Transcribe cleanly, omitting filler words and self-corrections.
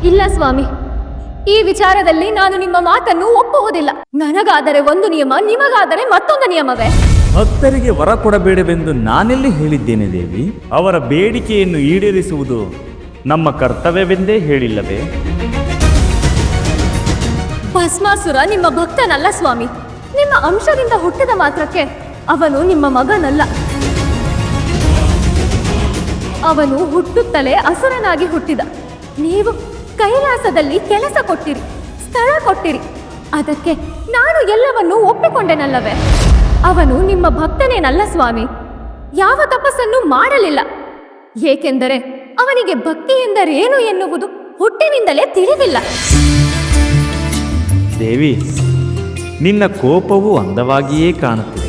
ಇಲ್ಲ ಸ್ವಾಮಿ, ಈ ವಿಚಾರದಲ್ಲಿ ನಾನು ನಿಮ್ಮ ಮಾತನ್ನು ಒಪ್ಪುವುದಿಲ್ಲ. ನನಗಾದರೆ ಒಂದು ನಿಯಮ, ನಿಮಗಾದರೆ ಮತ್ತೊಂದು ನಿಯಮವೇ? ಭಕ್ತರಿಗೆ ವರ ಕೊಡಬೇಡವೆಂದು ನಾನೆಲ್ಲಿ ಹೇಳಿದ್ದೇನೆ ದೇವಿ? ಅವರ ಬೇಡಿಕೆಯನ್ನು ಈಡೇರಿಸುವುದು ನಮ್ಮ ಕರ್ತವ್ಯವೆಂದೇ ಹೇಳಿಲ್ಲವೇ? ಭಸ್ಮಾಸುರ ನಿಮ್ಮ ಭಕ್ತನಲ್ಲ ಸ್ವಾಮಿ. ನಿಮ್ಮ ಅಂಶದಿಂದ ಹುಟ್ಟಿದ ಮಾತ್ರಕ್ಕೆ ಅವನು ನಿಮ್ಮ ಮಗನಲ್ಲ. ಅವನು ಹುಟ್ಟುತ್ತಲೇ ಅಸುರನಾಗಿ ಹುಟ್ಟಿದ. ನೀವು ಕೈಲಾಸದಲ್ಲಿ ಕೆಲಸ ಕೊಟ್ಟಿರಿ, ಸ್ಥಳ ಕೊಟ್ಟಿರಿ. ಅದಕ್ಕೆ ನಾನು ಎಲ್ಲವನ್ನೂ ಒಪ್ಪಿಕೊಂಡೆನಲ್ಲವೇ? ಅವನು ನಿಮ್ಮ ಭಕ್ತನೇನಲ್ಲ ಸ್ವಾಮಿ. ಯಾವ ತಪಸ್ಸನ್ನು ಮಾಡಲಿಲ್ಲ. ಏಕೆಂದರೆ ಅವನಿಗೆ ಭಕ್ತಿ ಎಂದರೇನು ಎನ್ನುವುದು ಹುಟ್ಟಿನಿಂದಲೇ ತಿಳಿದಿಲ್ಲ. ದೇವಿ, ನಿನ್ನ ಕೋಪವು ಅಂದವಾಗಿಯೇ ಕಾಣುತ್ತಿದೆ.